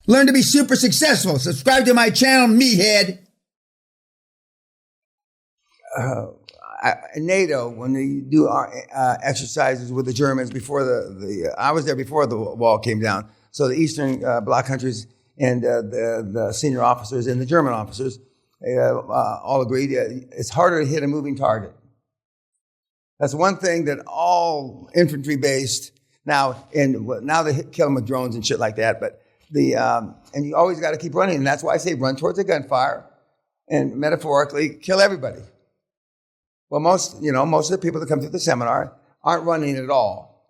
Learn to be super successful. Subscribe to my channel, Meathead. In NATO, when they do exercises with the Germans before I was there before the wall came down. So the Eastern Bloc countries and the senior officers and the German officers all agreed it's harder to hit a moving target. That's one thing that all infantry-based now they kill them with drones and shit like that. But and you always got to keep running, and that's why I say run towards the gunfire, and metaphorically kill everybody. Well, most of the people that come through the seminar aren't running at all.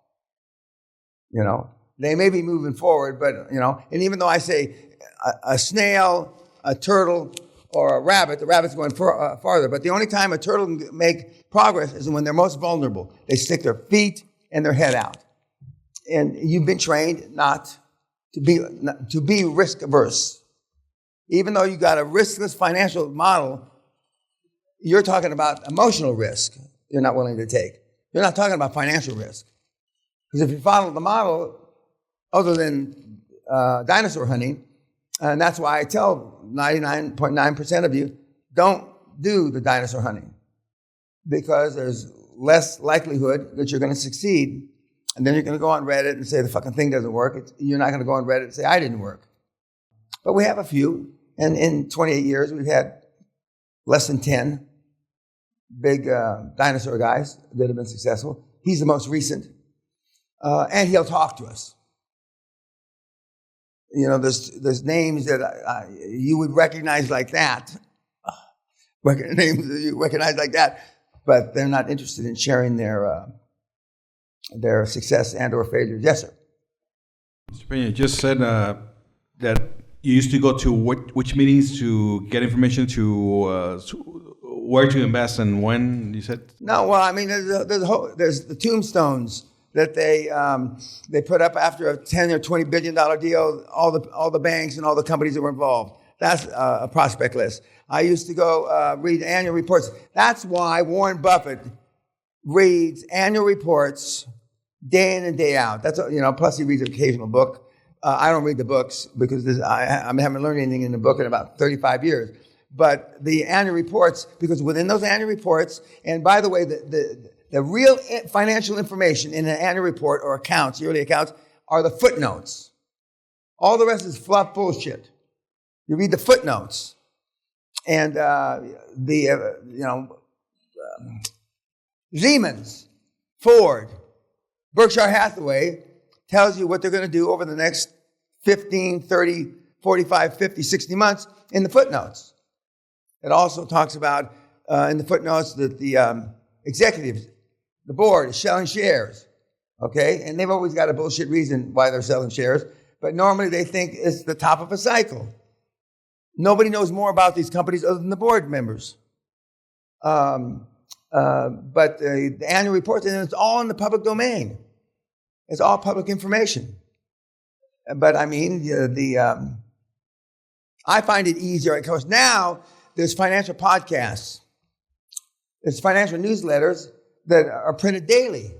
They may be moving forward, but and even though I say a snail, a turtle, or a rabbit, the rabbit's going farther. But the only time a turtle can make progress is when they're most vulnerable. They stick their feet and their head out. And you've been trained not to be risk averse. Even though you got a riskless financial model, you're talking about emotional risk you're not willing to take. You're not talking about financial risk. Because if you follow the model, other than dinosaur hunting, and that's why I tell 99.9% of you, don't do the dinosaur hunting. Because there's less likelihood that you're going to succeed. And then you're going to go on Reddit and say the fucking thing doesn't work. You're not going to go on Reddit and say I didn't work. But we have a few. And in 28 years, we've had less than 10 big dinosaur guys that have been successful. He's the most recent. And he'll talk to us. There's names that you would recognize like that. Names that you recognize like that. But they're not interested in sharing their success and or failures. Yes, sir. Mr. Peña just said that you used to go to which meetings to get information to where to invest and when, you said? No, well, I mean, there's the tombstones that they put up after a $10 or $20 billion deal, all the banks and all the companies that were involved. That's a prospect list. I used to go read annual reports. That's why Warren Buffett reads annual reports day in and day out. That's plus he reads an occasional book. I don't read the books because I haven't learned anything in the book in about 35 years. But the annual reports, because within those annual reports, and by the way, the real financial information in an annual report or accounts, yearly accounts, are the footnotes. All the rest is fluff bullshit. You read the footnotes. And Siemens, Ford, Berkshire Hathaway tells you what they're going to do over the next 15, 30, 45, 50, 60 months in the footnotes. It also talks about in the footnotes that the executives, the board is selling shares, okay? And they've always got a bullshit reason why they're selling shares, but normally they think it's the top of a cycle. Nobody knows more about these companies other than the board members. But the annual reports, and it's all in the public domain. It's all public information. But I mean, I find it easier. Of course, now there's financial podcasts. There's financial newsletters that are printed daily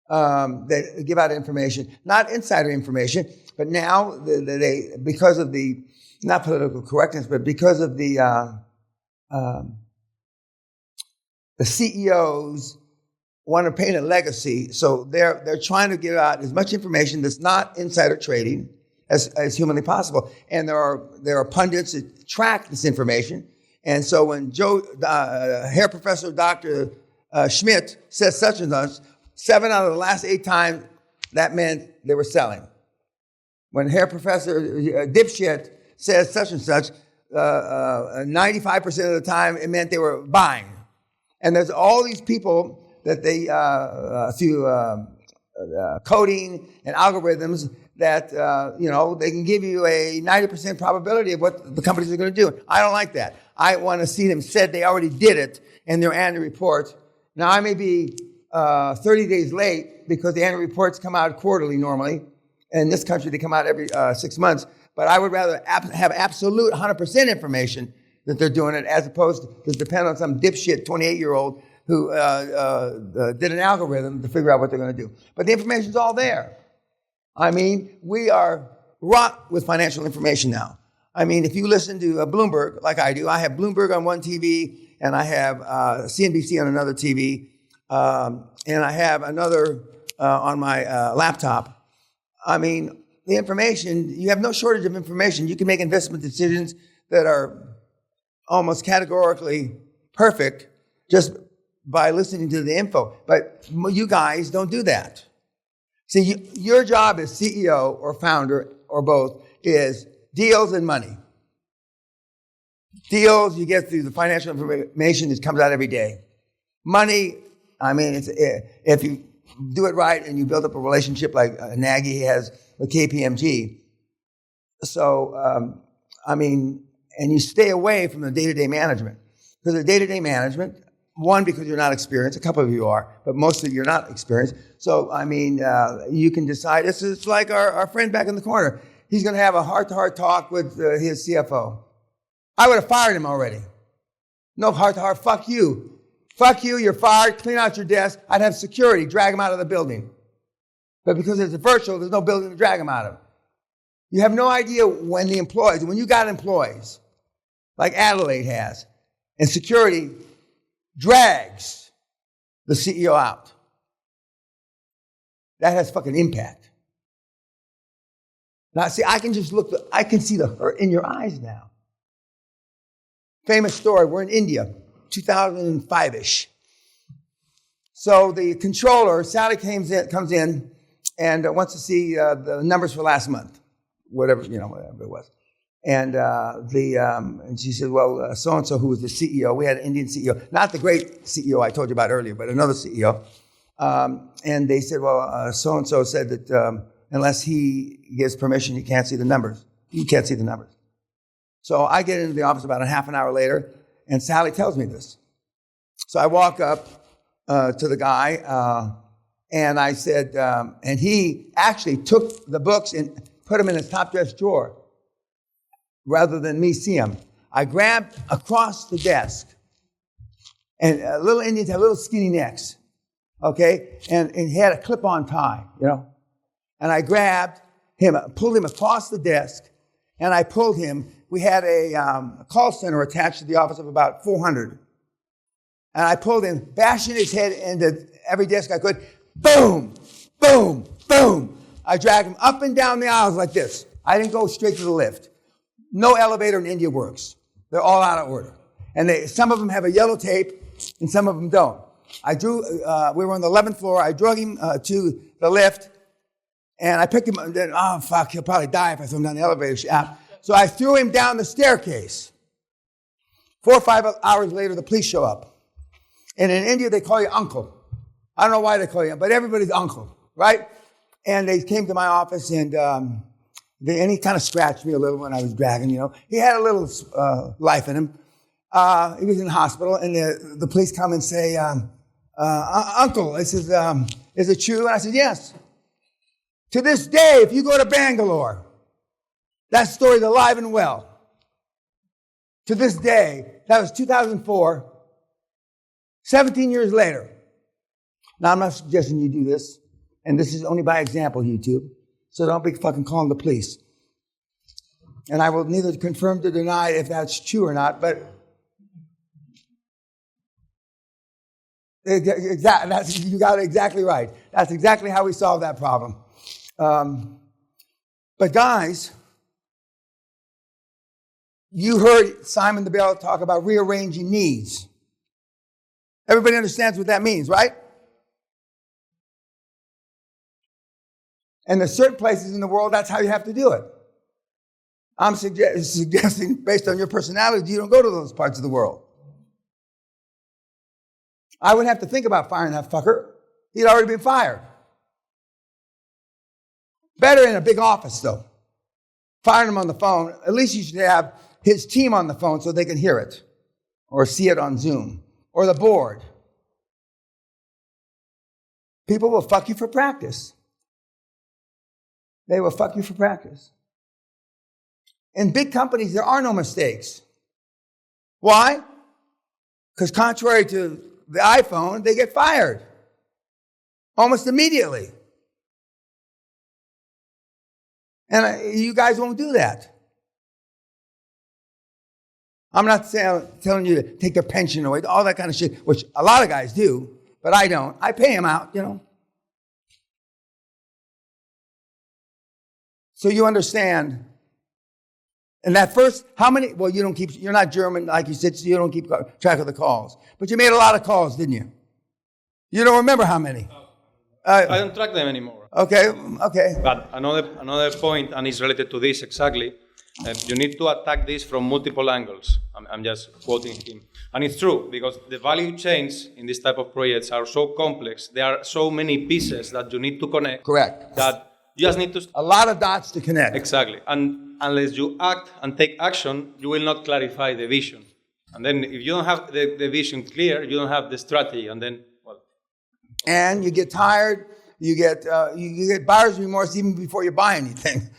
that give out information, not insider information, but now they because of the, not political correctness, but because of the CEOs want to paint a legacy, so they're trying to give out as much information that's not insider trading as humanly possible. And there are pundits that track this information. And so when hair professor Dr. Schmidt says such and such, 7 out of the last 8 times that meant they were selling. When hair professor dipshit says such and such, 95% of the time it meant they were buying. And there's all these people that they, through coding and algorithms, that, they can give you a 90% probability of what the companies are going to do. I don't like that. I want to see them said they already did it in their annual report. Now, I may be 30 days late because the annual reports come out quarterly normally. In this country, they come out every 6 months. But I would rather have absolute 100% information that they're doing it as opposed to depend on some dipshit 28-year-old who did an algorithm to figure out what they're going to do. But the information's all there. I mean, we are rot with financial information now. I mean, if you listen to Bloomberg, like I do, I have Bloomberg on one TV, and I have CNBC on another TV, and I have another on my laptop. I mean, the information, you have no shortage of information. You can make investment decisions that are almost categorically perfect just by listening to the info. But you guys don't do that. See, your job as CEO or founder or both is deals and money. Deals you get through the financial information that comes out every day. Money, I mean, if you do it right and you build up a relationship like Nagy has with KPMG. So, I mean, and you stay away from the day-to-day management. Because the day-to-day management, one, because you're not experienced, a couple of you are, but most of you are not experienced. So, I mean, you can decide, this is like our friend back in the corner. He's going to have a heart-to-heart talk with his CFO. I would have fired him already. No heart-to-heart, fuck you. Fuck you, you're fired, clean out your desk. I'd have security, drag him out of the building. But because it's a virtual, there's no building to drag him out of. You have no idea when you got employees, like Adelaide has, and security drags the CEO out. That has fucking impact. Now, see, I can see the hurt in your eyes now. Famous story, we're in India, 2005-ish. So the controller, Sally comes in and wants to see the numbers for last month, whatever it was. And and she said, well, so-and-so, who was the CEO, we had an Indian CEO, not the great CEO I told you about earlier, but another CEO. And they said, well, so-and-so said that unless he gives permission, he can't see the numbers. You can't see the numbers. So I get into the office about a half an hour later, and Sally tells me this. So I walk up to the guy, and I said, and he actually took the books and put them in his top dress drawer rather than me see them. I grabbed across the desk, and little Indians have little skinny necks, okay? And he had a clip-on tie, And I grabbed him, pulled him across the desk, and I pulled him. We had a call center attached to the office of about 400. And I pulled him, bashing his head into every desk I could. Boom, boom, boom. I dragged him up and down the aisles like this. I didn't go straight to the lift. No elevator in India works. They're all out of order. And some of them have a yellow tape, and some of them don't. We were on the 11th floor. I drug him to the lift, and I picked him up. And then, oh, fuck, he'll probably die if I throw him down the elevator shaft. So I threw him down the staircase. 4 or 5 hours later, the police show up. And in India, they call you uncle. I don't know why they call you, but everybody's uncle, right? And they came to my office, and he kind of scratched me a little when I was dragging, He had a little life in him. He was in the hospital, and the police come and say, Uncle, this is it true? And I said, yes. To this day, if you go to Bangalore, that story's alive and well. To this day, that was 2004, 17 years later. Now, I'm not suggesting you do this, and this is only by example, YouTube, so don't be fucking calling the police. And I will neither confirm or deny if that's true or not, but you got it exactly right. That's exactly how we solve that problem. But guys, you heard Simon the Bell talk about rearranging needs. Everybody understands what that means, right? And there's certain places in the world, that's how you have to do it. I'm suggesting, based on your personality, you don't go to those parts of the world. I wouldn't have to think about firing that fucker. He'd already been fired. Better in a big office, though. Firing him on the phone, at least you should have his team on the phone so they can hear it or see it on Zoom or the board. People will fuck you for practice. They will fuck you for practice. In big companies, there are no mistakes. Why? Because contrary to the iPhone, they get fired almost immediately. And you guys won't do that. I'm not telling you to take their pension away, all that kind of shit, which a lot of guys do, but I don't. I pay them out, So you understand. And that first, how many, well, you're not German, like you said, so you don't keep track of the calls. But you made a lot of calls, didn't you? You don't remember how many? I don't track them anymore. Okay. But another point, and it's related to this exactly, you need to attack this from multiple angles. I'm just quoting him. And it's true, because the value chains in this type of projects are so complex. There are so many pieces that you need to connect. Correct. That you just need to... A lot of dots to connect. Exactly. And unless you act and take action, you will not clarify the vision. And then if you don't have the vision clear, you don't have the strategy. And then, well... And you get tired. You get buyer's remorse even before you buy anything.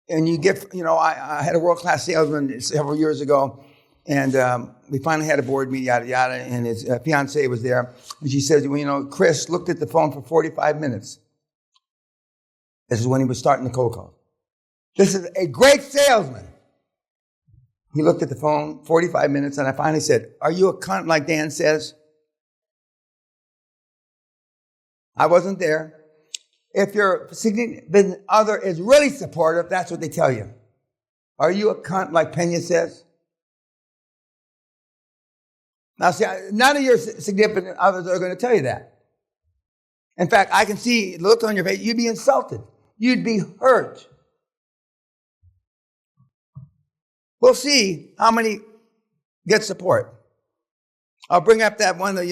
And you get, I had a world-class salesman several years ago, and we finally had a board meeting, yada, yada, and his fiancée was there. And she says, Chris looked at the phone for 45 minutes. This is when he was starting the cold call. This is a great salesman. He looked at the phone 45 minutes, and I finally said, are you a cunt like Dan says? I wasn't there. If your significant other is really supportive, that's what they tell you. Are you a cunt like Peña says? Now, see, none of your significant others are going to tell you that. In fact, I can see the look on your face. You'd be insulted. You'd be hurt. We'll see how many get support. I'll bring up that one, a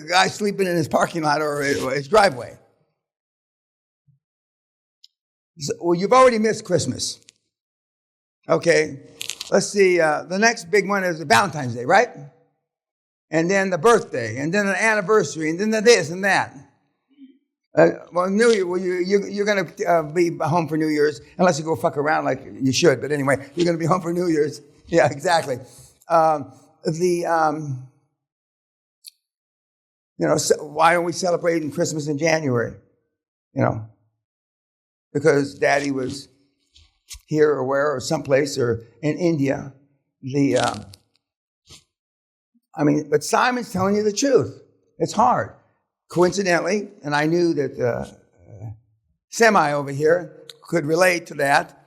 guy sleeping in his parking lot or his driveway. Well, you've already missed Christmas. Okay, let's see. The next big one is Valentine's Day, right? And then the birthday, and then the anniversary, and then the this and that. New Year, you're going to be home for New Year's, unless you go fuck around like you should. But anyway, you're going to be home for New Year's. Yeah, exactly. Why don't we celebrate Christmas in January? Because Daddy was here or where or someplace or in India. But Simon's telling you the truth. It's hard. Coincidentally, and I knew that Semi over here could relate to that.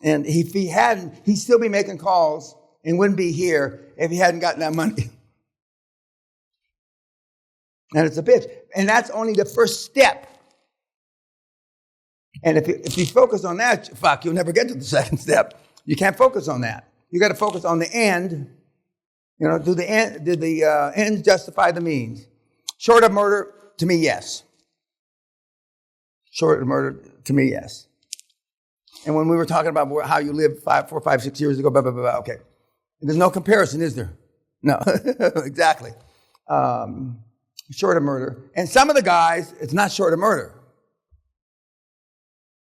And if he hadn't, he'd still be making calls and wouldn't be here if he hadn't gotten that money. And it's a bitch. And that's only the first step. And if you focus on that, you'll never get to the second step. You can't focus on that. You got to focus on the end. Did the ends justify the means? Short of murder, to me, yes. Short of murder, to me, yes. And when we were talking about how you lived 4, 5, 6 years ago, blah, blah, blah, blah, okay. There's no comparison, is there? No, exactly. Short of murder. And some of the guys, it's not short of murder.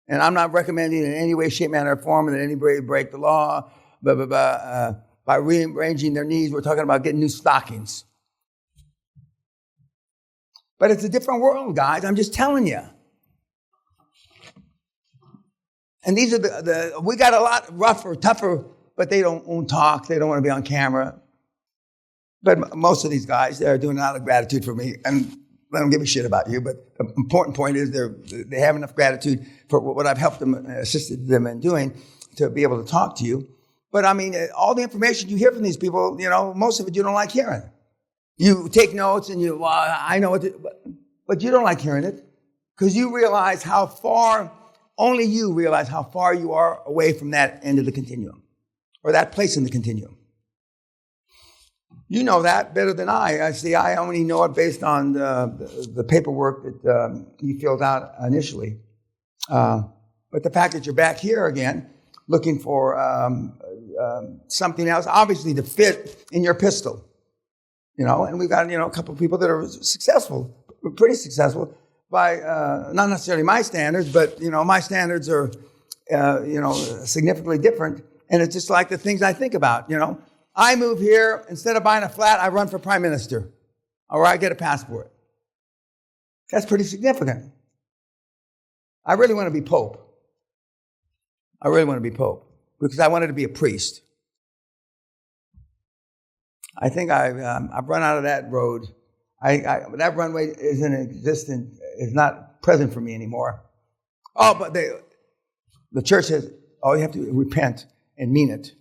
And I'm not recommending in any way, shape, manner, or form that anybody break the law, blah, blah, blah. By rearranging their needs, we're talking about getting new stockings. But it's a different world, guys. I'm just telling you. And these are we got a lot rougher, tougher, but they don't talk. They don't want to be on camera. But most of these guys, they're doing it out of gratitude for me. And I don't give a shit about you, but the important point is they have enough gratitude for what I've helped them, assisted them in doing to be able to talk to you. But all the information you hear from these people, most of it you don't like hearing. You take notes and I know but you don't like hearing it because you realize only you realize how far you are away from that end of the continuum or that place in the continuum. You know that better than I. I only know it based on the paperwork that you filled out initially. But the fact that you're back here again, looking for something else, obviously to fit in your pistol, and we've got, a couple of people that are successful, pretty successful by not necessarily my standards, but, my standards are, significantly different. And it's just like the things I think about, I move here, instead of buying a flat, I run for prime minister, or I get a passport. That's pretty significant. I really want to be Pope. I really want to be Pope because I wanted to be a priest. I think I've run out of that road. That runway isn't existent, is not present for me anymore. Oh, but the church says, oh, you have to repent and mean it.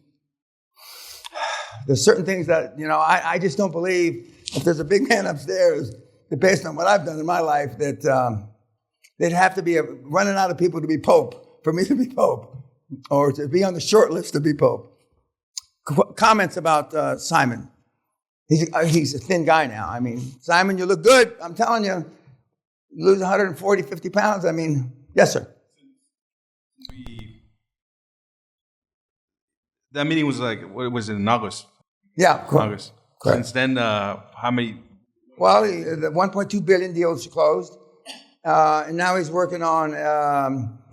There's certain things that, I just don't believe if there's a big man upstairs that based on what I've done in my life that they'd have to be running out of people to be Pope, for me to be Pope, or to be on the short list to be Pope. Comments about Simon. He's a thin guy now. I mean, Simon, you look good. I'm telling you, you lose 140, 50 pounds. I mean, yes, sir. That meeting was what was it, in August? Yeah, correct. August. Correct. Since then, how many? Well, the 1.2 billion deals closed, and now he's working on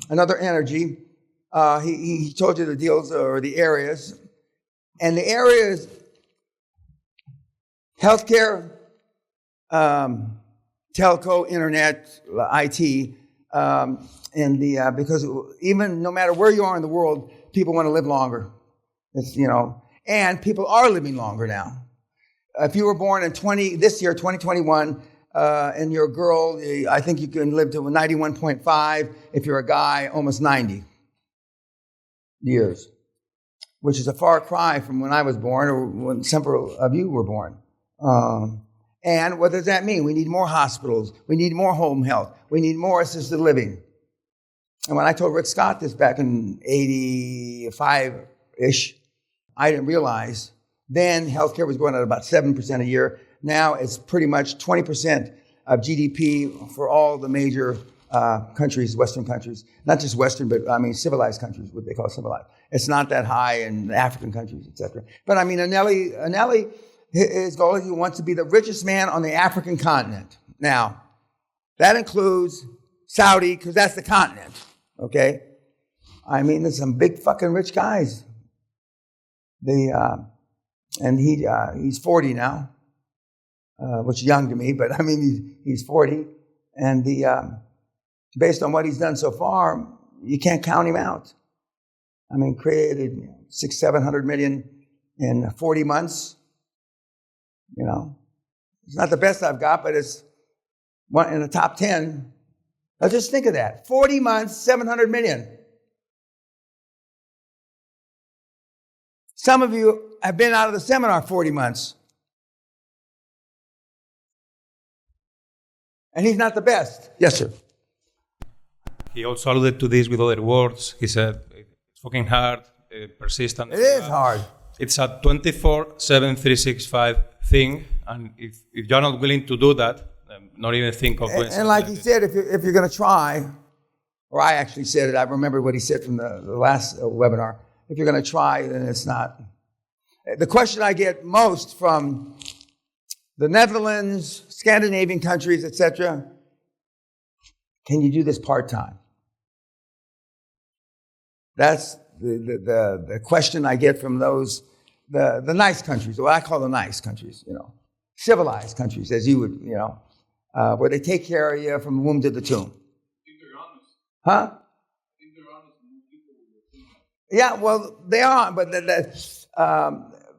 another energy. He told you the deals or the areas, and the areas: healthcare, telco, internet, IT, and because even no matter where you are in the world, people want to live longer. It's, and people are living longer now. If you were born in 2021, and you're a girl, I think you can live to 91.5. If you're a guy, almost 90 years, which is a far cry from when I was born or when several of you were born. And what does that mean? We need more hospitals. We need more home health. We need more assisted living. And when I told Rick Scott this back in 85-ish, I didn't realize then healthcare was going at about 7% a year. Now it's pretty much 20% of GDP for all the major countries, Western countries. Not just Western, but I mean civilized countries, what they call civilized. It's not that high in African countries, etc. But I mean, Anelli, his goal is he wants to be the richest man on the African continent. Now, that includes Saudi, because that's the continent, okay? I mean, there's some big fucking rich guys. And he's 40 now, which is young to me, but I mean, he's 40. And based on what he's done so far, you can't count him out. I mean, created 600-700 million in 40 months. It's not the best I've got, but it's one in the top 10. Now just think of that. 40 months, 700 million. Some of you have been out of the seminar 40 months. And he's not the best. Yes, sir. He also alluded to this with other words. He said, it's fucking hard, persistent. It is hard. It's a 24/7, 365 thing. And if you're not willing to do that, not even think of doing something. And like he said, if you're going to try, or I actually said it, I remember what he said from the last webinar. If you're going to try, then it's not. The question I get most from the Netherlands, Scandinavian countries, etc., can you do this part-time? That's the question I get from those, the nice countries, what I call the nice countries, civilized countries, as you would, where they take care of you from the womb to the tomb. I think they're honest. Huh? I think they're honest. Yeah, well, they are, but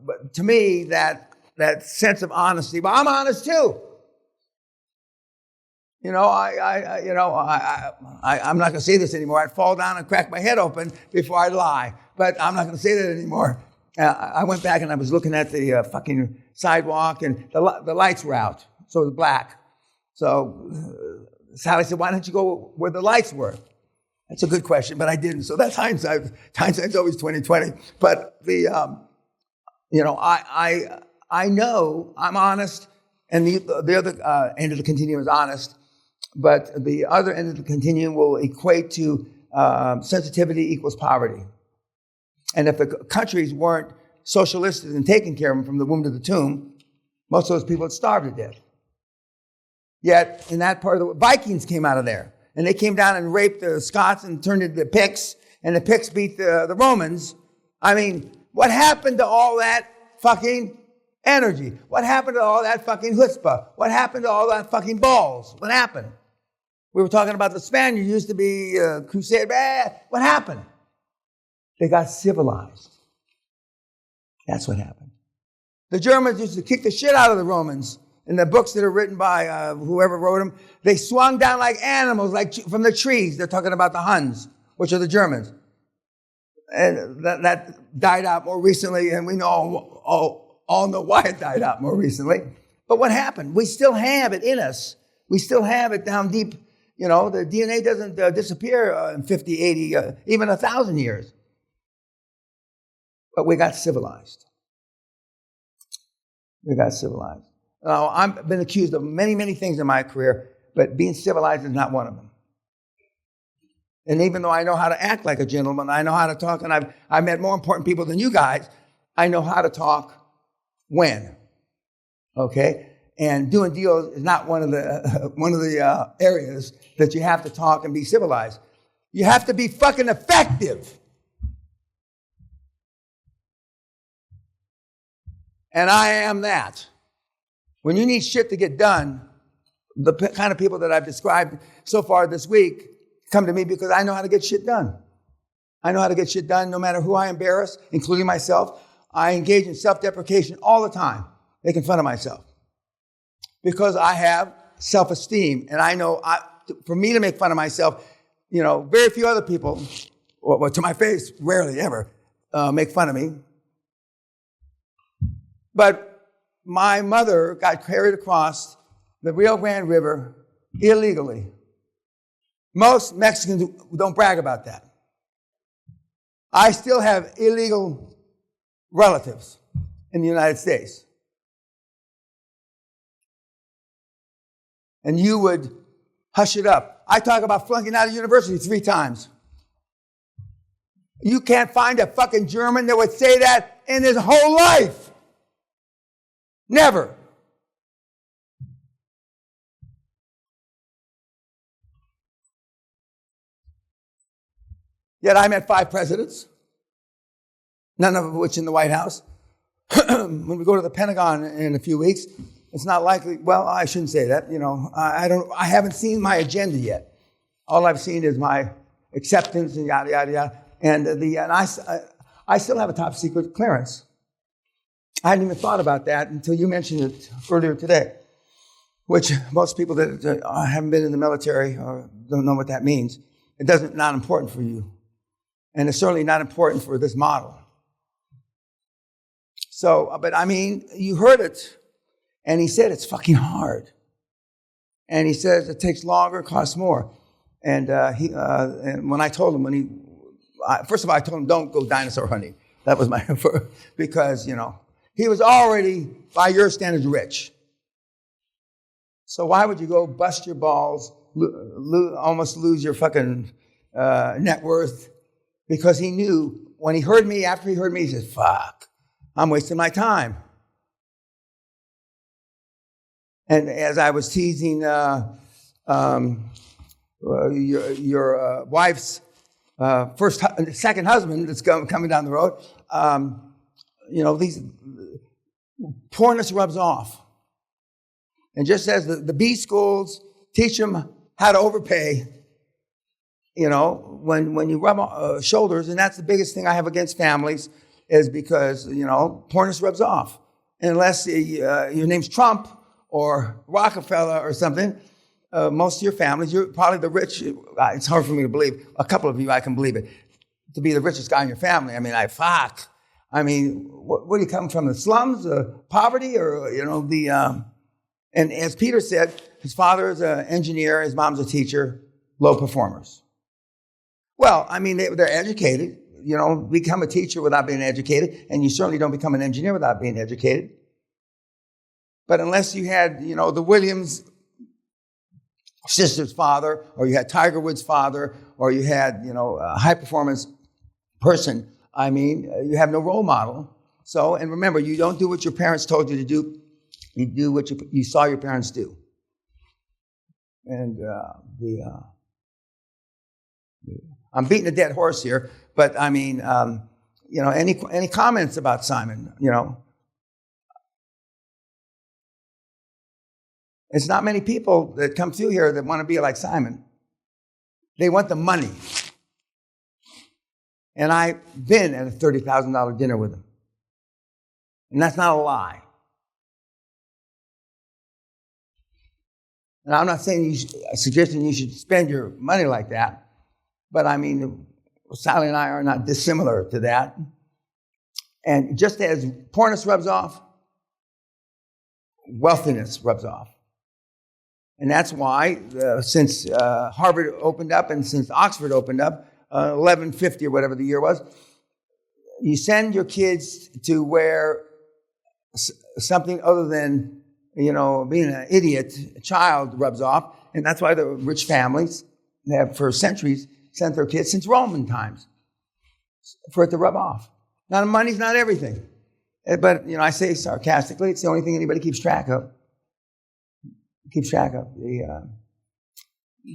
but to me, that sense of honesty. Well, I'm honest too. I'm not going to say this anymore. I'd fall down and crack my head open before I'd lie. But I'm not going to say that anymore. I went back and I was looking at the fucking sidewalk, and the lights were out, so it was black. So Sally said, "Why don't you go where the lights were?" That's a good question, but I didn't. So that's hindsight. Hindsight's always 20/20. But I know I'm honest, and the other end of the continuum is honest, but the other end of the continuum will equate to sensitivity equals poverty. And if the countries weren't socialistic and taking care of them from the womb to the tomb, most of those people had starved to death. Yet, in that part of the Vikings came out of there. And they came down and raped the Scots and turned into the Picts, and the Picts beat the Romans. I mean, what happened to all that fucking energy? What happened to all that fucking chutzpah? What happened to all that fucking balls? What happened? We were talking about the Spaniards used to be crusade. What happened? They got civilized. That's what happened. The Germans used to kick the shit out of the Romans. In the books that are written by whoever wrote them, they swung down like animals, like from the trees. They're talking about the Huns, which are the Germans. And that died out more recently, and we know all know why it died out more recently. But what happened? We still have it in us. We still have it down deep. You know, the DNA doesn't disappear in 50, 80, even 1,000 years. But we got civilized. We got civilized. Now, I've been accused of many, many things in my career, but being civilized is not one of them. And even though I know how to act like a gentleman, I know how to talk, and I've met more important people than you guys, I know how to talk when. Okay? And doing deals is not one of the areas that you have to talk and be civilized. You have to be fucking effective. And I am that. When you need shit to get done, the kind of people that I've described so far this week come to me because I know how to get shit done. I know how to get shit done no matter who I embarrass, including myself. I engage in self-deprecation all the time, making fun of myself. Because I have self-esteem, and I know for me to make fun of myself, you know, very few other people, well, to my face, rarely ever, make fun of me. But my mother got carried across the Rio Grande River illegally. Most Mexicans don't brag about that. I still have illegal relatives in the United States. And you would hush it up. I talk about flunking out of university 3 times. You can't find a fucking German that would say that in his whole life. Never. Yet I met 5 presidents, none of which in the White House. When we go to the Pentagon in a few weeks, it's not likely, well, I shouldn't say that, you know, I haven't seen my agenda yet. All I've seen is my acceptance and yada, yada, yada. And I still have a top secret clearance. I hadn't even thought about that until you mentioned it earlier today, which most people that haven't been in the military or don't know what that means. It not important for you. And it's certainly not important for this model. So, but I mean, you heard it. And he said, it's fucking hard. And he says, it takes longer, costs more. And and when I told him, first of all, I told him, don't go dinosaur hunting. That was my, because, you know, he was already, by your standards, rich. So why would you go bust your balls, almost lose your fucking net worth? Because he knew, when he heard me, after he heard me, he said, fuck, I'm wasting my time. And as I was teasing your wife's second husband that's coming down the road, you know, these poorness rubs off. And just as the B schools teach them how to overpay, you know, when you rub shoulders, and that's the biggest thing I have against families, is because, you know, poorness rubs off. And unless your name's Trump or Rockefeller or something, most of your families, you're probably the rich. It's hard for me to believe. A couple of you, I can believe it. To be the richest guy in your family. I mean, fuck. I mean, where do you come from? The slums, poverty, or, you know, and as Peter said, his father is an engineer, his mom's a teacher, low performers. Well, I mean, they're educated. You know, become a teacher without being educated, and you certainly don't become an engineer without being educated. But unless you had, you know, the Williams sister's father, or you had Tiger Woods' father, or you had, you know, a high-performance person, I mean, you have no role model. So, and remember, you don't do what your parents told you to do. You do what you saw your parents do. And I'm beating a dead horse here, but I mean, you know, any comments about Simon, you know? It's not many people that come through here that want to be like Simon. They want the money. And I've been at a $30,000 dinner with him. And that's not a lie. And I'm not saying suggesting you should spend your money like that, but I mean, Sally and I are not dissimilar to that. And just as poorness rubs off, wealthiness rubs off. And that's why, since Harvard opened up and since Oxford opened up, 1150 or whatever the year was, you send your kids to where something other than, being an idiot child rubs off. And that's why the rich families have for centuries sent their kids since Roman times for it to rub off. Now, the money's not everything. But, I say sarcastically, it's the only thing anybody keeps track of.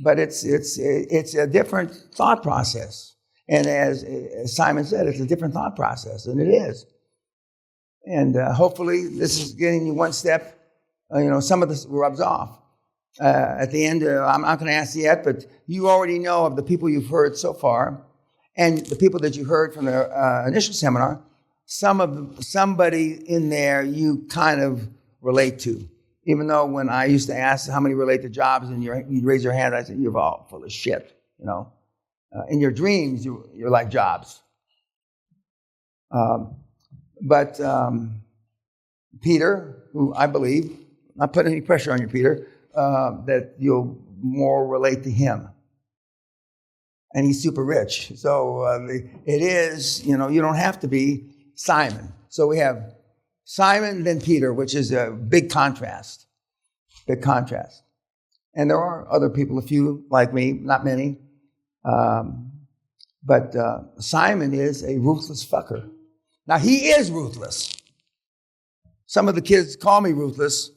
But it's a different thought process. And as Simon said, it's a different thought process, and it is. And hopefully this is getting you one step. Some of this rubs off. At the end, I'm not going to ask you yet, but you already know of the people you've heard so far, and the people that you heard from the initial seminar. Somebody in there you kind of relate to. Even though when I used to ask how many relate to jobs and you'd raise your hand, I said, you're all full of shit, In your dreams, you're like jobs. But Peter, who I believe, not putting any pressure on you, Peter, that you'll more relate to him. And he's super rich. So it is, you don't have to be Simon. So we have Simon, then Peter, which is a big contrast. Big contrast. And there are other people, a few like me, not many. But Simon is a ruthless fucker. Now, he is ruthless. Some of the kids call me ruthless.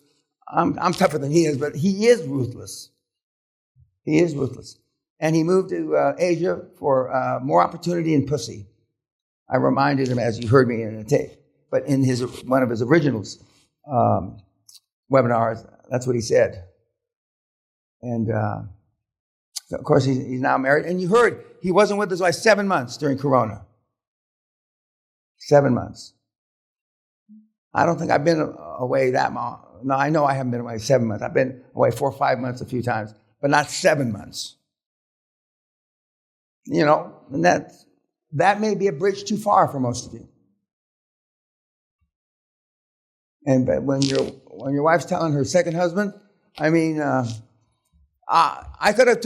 I'm tougher than he is, but he is ruthless. He is ruthless. And he moved to Asia for more opportunity and pussy. I reminded him, as you heard me in the tape, but in one of his originals webinars, that's what he said. And so of course, he's now married. And you heard he wasn't with his wife 7 months during Corona. 7 months. I don't think I've been away that long. No, I know I haven't been away 7 months. I've been away 4 or 5 months a few times, but not 7 months. And that may be a bridge too far for most of you. And but when your wife's telling her second husband, I mean, I could have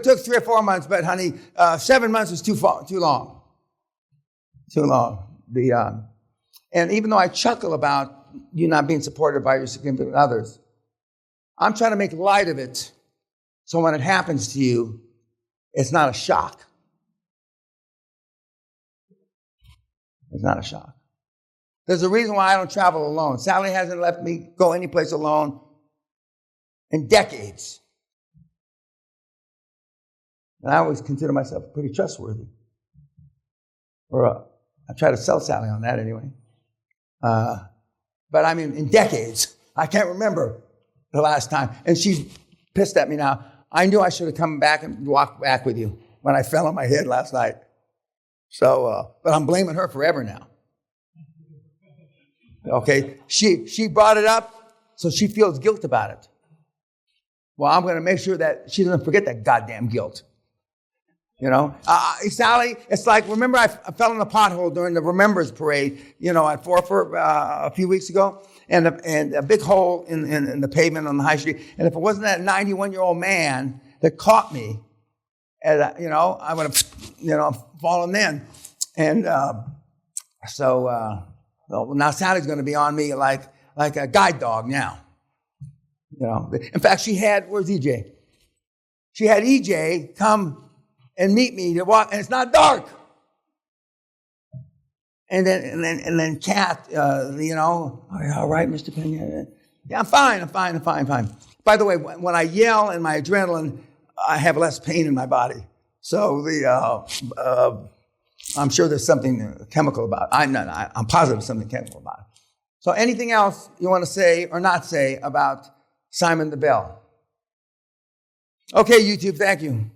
took 3 or 4 months, but honey, 7 months is too long. Too long. And even though I chuckle about you not being supported by your significant others, I'm trying to make light of it, so when it happens to you, it's not a shock. It's not a shock. There's a reason why I don't travel alone. Sally hasn't let me go anyplace alone in decades. And I always consider myself pretty trustworthy. I try to sell Sally on that anyway. But I mean, in decades, I can't remember the last time. And she's pissed at me now. I knew I should have come back and walked back with you when I fell on my head last night. So, but I'm blaming her forever now. Okay, she brought it up, so she feels guilt about it. Well, I'm going to make sure that she doesn't forget that goddamn guilt. Sally, it's like, remember I fell in a pothole during the Remembrance Parade, at Forfar a few weeks ago, and a big hole in the pavement on the high street. And if it wasn't that 91-year-old man that caught me, I would have, fallen then. And so now Sally's going to be on me like a guide dog now. In fact, where's EJ? She had EJ come and meet me to walk, and it's not dark. And then Kat, are you all right, Mr. Peña? Yeah, I'm fine. By the way, when I yell and my adrenaline, I have less pain in my body. So I'm sure there's something chemical about it. I'm positive there's something chemical about it. So anything else you want to say or not say about Simon the Bell. Okay, YouTube, thank you.